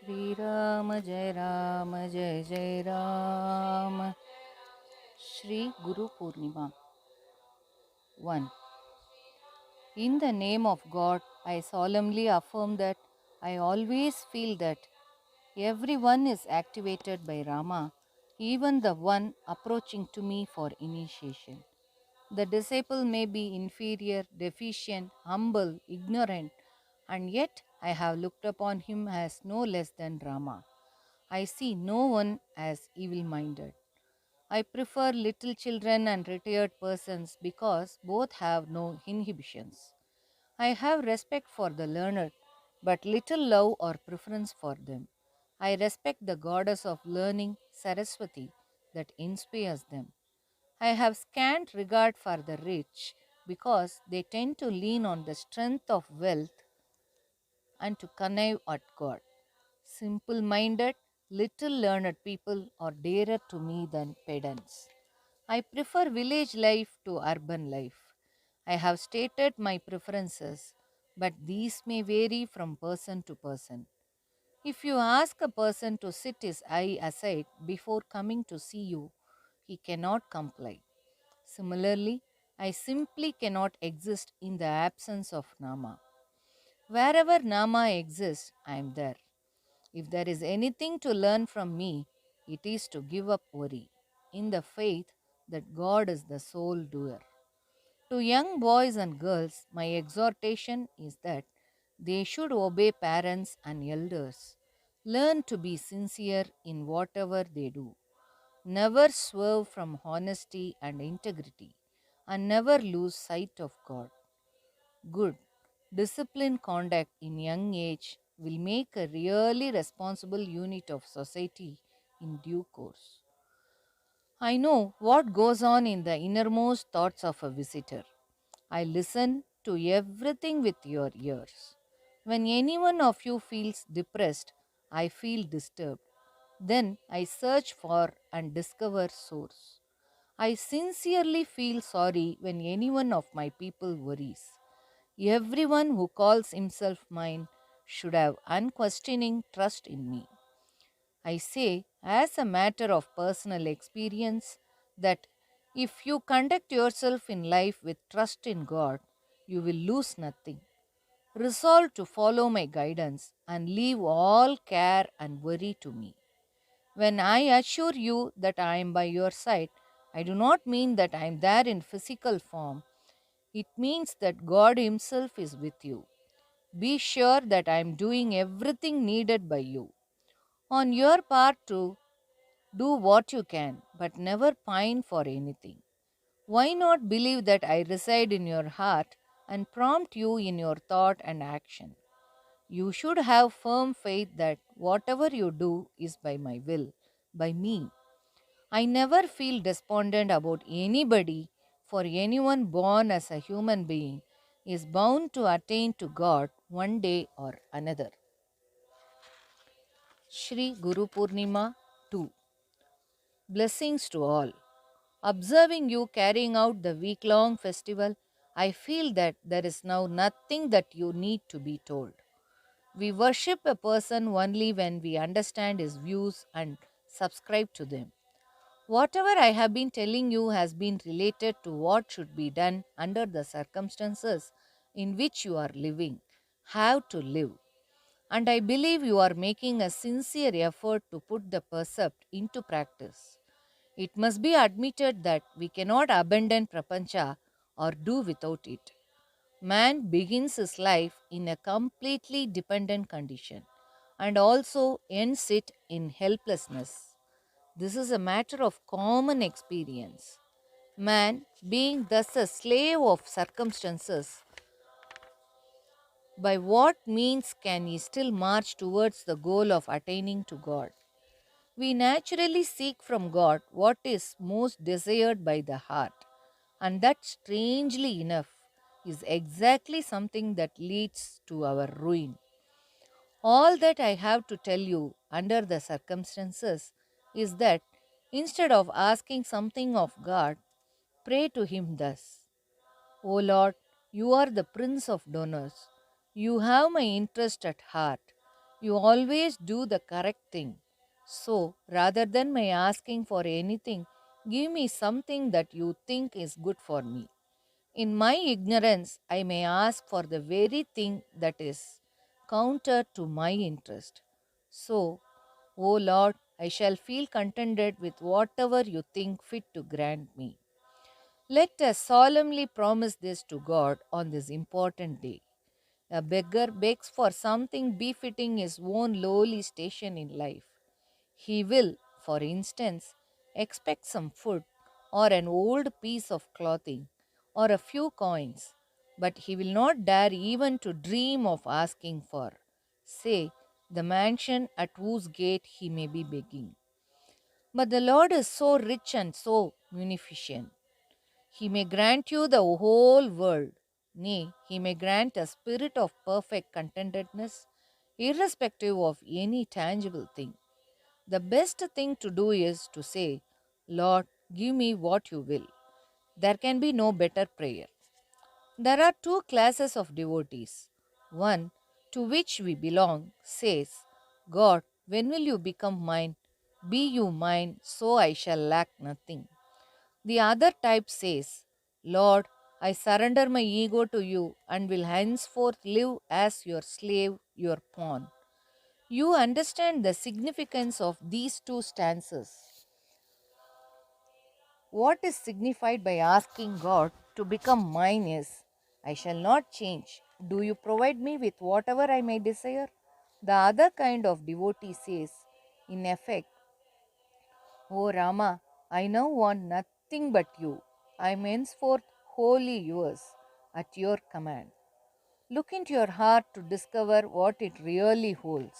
Shri Ram Jai Jai Ram. Shri Guru Purnima 1. In the name of God, I solemnly affirm that I always feel that everyone is activated by Rama, even the one approaching to me for initiation. The disciple may be inferior, deficient, humble, ignorant, and yet I have looked upon him as no less than Rama. I see no one as evil minded. I prefer little children and retired persons because both have no inhibitions. I have respect for the learned, but little love or preference for them. I respect the goddess of learning, Saraswati, that inspires them. I have scant regard for the rich because they tend to lean on the strength of wealth and to connive at God. Simple minded, little learned people are dearer to me than pedants. I prefer village life to urban life. I have stated my preferences, but these may vary from person to person. If you ask a person to sit his eye aside before coming to see you, he cannot comply. Similarly, I simply cannot exist in the absence of Nama. Wherever Nama exists, I am there. If there is anything to learn from me, it is to give up worry, in the faith that God is the sole doer. To young boys and girls, my exhortation is that they should obey parents and elders. Learn to be sincere in whatever they do. Never swerve from honesty and integrity, and never lose sight of God. Good, disciplined conduct in young age will make a really responsible unit of society in due course. I know what goes on in the innermost thoughts of a visitor. I listen to everything with your ears. When any one of you feels depressed, I feel disturbed. Then I search for and discover source. I sincerely feel sorry when any one of my people worries. Everyone who calls himself mine should have unquestioning trust in me. I say, as a matter of personal experience, that if you conduct yourself in life with trust in God, you will lose nothing. Resolve to follow my guidance and leave all care and worry to me. When I assure you that I am by your side, I do not mean that I am there in physical form. It means that God Himself is with you. Be sure that I am doing everything needed by you. On your part, too, do what you can, but never pine for anything. Why not believe that I reside in your heart and prompt you in your thought and action? You should have firm faith that whatever you do is by my will, by me. I never feel despondent about anybody, for anyone born as a human being is bound to attain to God one day or another. Shri Guru Purnima 2. Blessings to all. Observing you carrying out the week long festival, I feel that there is now nothing that you need to be told. We worship a person only when we understand his views and subscribe to them. Whatever I have been telling you has been related to what should be done under the circumstances in which you are living, how to live. And I believe you are making a sincere effort to put the percept into practice. It must be admitted that we cannot abandon Prapancha or do without it. Man begins his life in a completely dependent condition and also ends it in helplessness. This is a matter of common experience. Man, being thus a slave of circumstances, by what means can he still march towards the goal of attaining to God? We naturally seek from God what is most desired by the heart, and that, strangely enough, is exactly something that leads to our ruin. All that I have to tell you under the circumstances is that instead of asking something of God, pray to Him thus: O Lord, you are the Prince of donors. You have my interest at heart. You always do the correct thing. So, rather than my asking for anything, give me something that you think is good for me. In my ignorance, I may ask for the very thing that is counter to my interest. So, O Lord, I shall feel contented with whatever you think fit to grant me. Let us solemnly promise this to God on this important day. A beggar begs for something befitting his own lowly station in life. He will, for instance, expect some food or an old piece of clothing or a few coins, but he will not dare even to dream of asking for, say, the mansion at whose gate he may be begging. But the Lord is so rich and so munificent. He may grant you the whole world. Nay, He may grant a spirit of perfect contentedness, irrespective of any tangible thing. The best thing to do is to say, Lord, give me what you will. There can be no better prayer. There are two classes of devotees. One, to which we belong, says, God, when will you become mine? Be you mine, so I shall lack nothing. The other type says, Lord, I surrender my ego to you and will henceforth live as your slave, your pawn. You understand the significance of these two stanzas. What is signified by asking God to become mine is, I shall not change. Do you provide me with whatever I may desire? The other kind of devotee says, in effect, O Rama, I now want nothing but you. I am henceforth wholly yours, at your command. Look into your heart to discover what it really holds.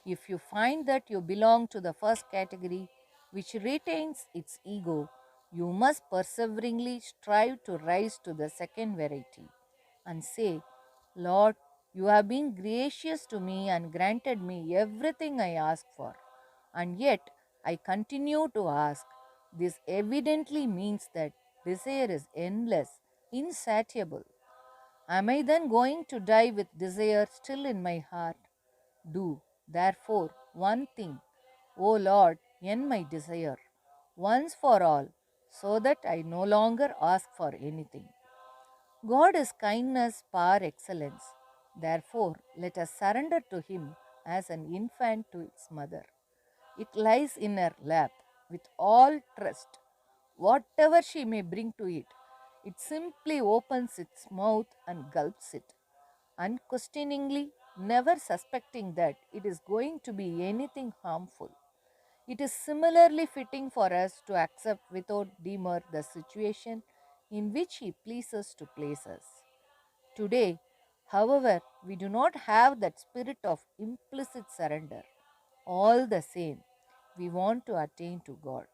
If you find that you belong to the first category, which retains its ego, you must perseveringly strive to rise to the second variety and say, Lord, you have been gracious to me and granted me everything I asked for, and yet I continue to ask. This evidently means that desire is endless, insatiable. Am I then going to die with desire still in my heart? Do, therefore, one thing, O Lord, end my desire, once for all, so that I no longer ask for anything. God is kindness par excellence. Therefore, let us surrender to Him as an infant to its mother. It lies in her lap with all trust. Whatever she may bring to it, it simply opens its mouth and gulps it, unquestioningly, never suspecting that it is going to be anything harmful. It is similarly fitting for us to accept without demur the situation in which He pleases to place us. Today, however, we do not have that spirit of implicit surrender. All the same, we want to attain to God.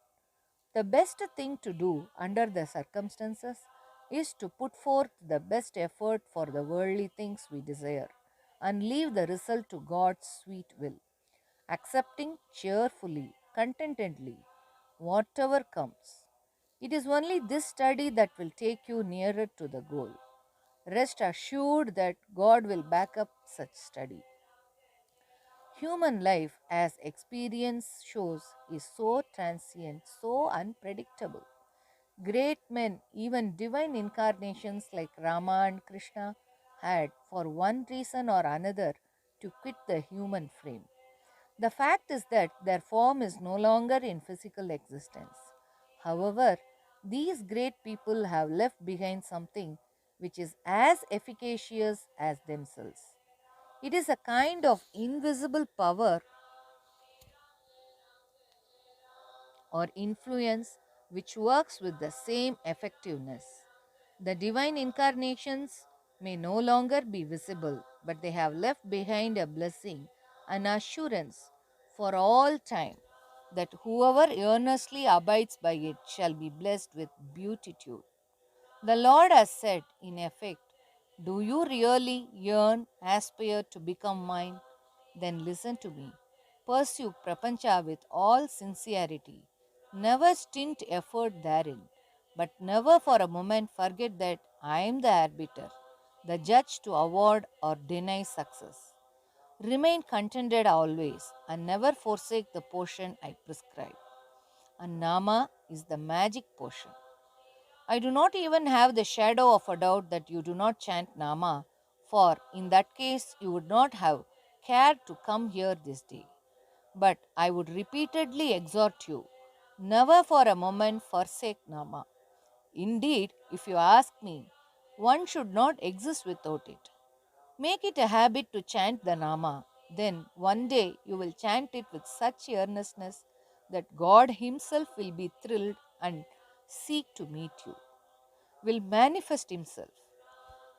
The best thing to do under the circumstances is to put forth the best effort for the worldly things we desire and leave the result to God's sweet will, accepting cheerfully, contentedly, whatever comes. It is only this study that will take you nearer to the goal. Rest assured that God will back up such study. Human life, as experience shows, is so transient, so unpredictable. Great men, even divine incarnations like Rama and Krishna, had, for one reason or another, to quit the human frame. The fact is that their form is no longer in physical existence. However, these great people have left behind something which is as efficacious as themselves. It is a kind of invisible power or influence which works with the same effectiveness. The divine incarnations may no longer be visible, but they have left behind a blessing, an assurance for all time that whoever earnestly abides by it shall be blessed with beatitude. The Lord has said, in effect, do you really yearn, aspire to become mine? Then listen to me. Pursue Prapancha with all sincerity. Never stint effort therein, but never for a moment forget that I am the arbiter, the judge to award or deny success. Remain contented always and never forsake the portion I prescribe. And Nama is the magic portion. I do not even have the shadow of a doubt that you do not chant Nama, for in that case you would not have cared to come here this day. But I would repeatedly exhort you, never for a moment forsake Nama. Indeed, if you ask me, one should not exist without it. Make it a habit to chant the Nama. Then one day you will chant it with such earnestness that God Himself will be thrilled and seek to meet you, will manifest Himself.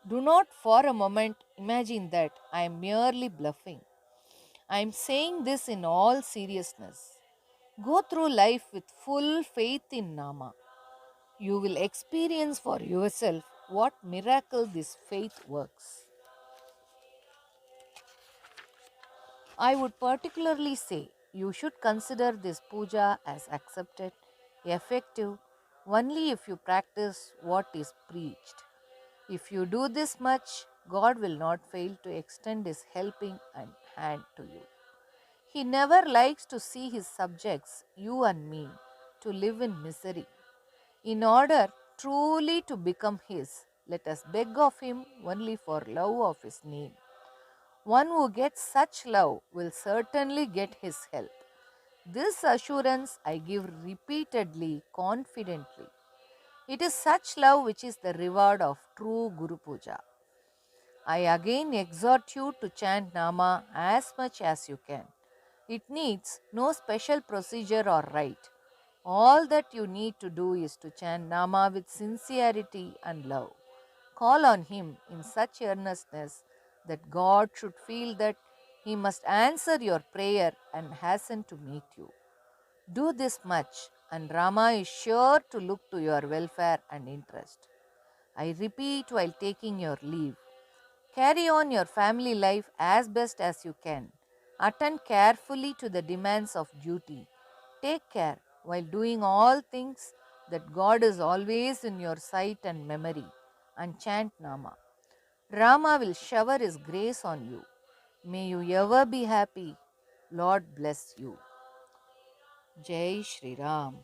Do not for a moment imagine that I am merely bluffing. I am saying this in all seriousness. Go through life with full faith in Nama. You will experience for yourself what miracle this faith works. I would particularly say you should consider this puja as accepted, effective, only if you practice what is preached. If you do this much, God will not fail to extend His helping hand to you. He never likes to see His subjects, you and me, to live in misery. In order truly to become His, let us beg of Him only for love of His name. One who gets such love will certainly get His help. This assurance I give repeatedly, confidently. It is such love which is the reward of true Guru Puja. I again exhort you to chant Nama as much as you can. It needs no special procedure or rite. All that you need to do is to chant Nama with sincerity and love. Call on Him in such earnestness that God should feel that He must answer your prayer and hasten to meet you. Do this much, and Rama is sure to look to your welfare and interest. I repeat while taking your leave. Carry on your family life as best as you can. Attend carefully to the demands of duty. Take care while doing all things that God is always in your sight and memory, and chant Nama. Rama will shower His grace on you. May you ever be happy. Lord bless you. Jai Shri Ram.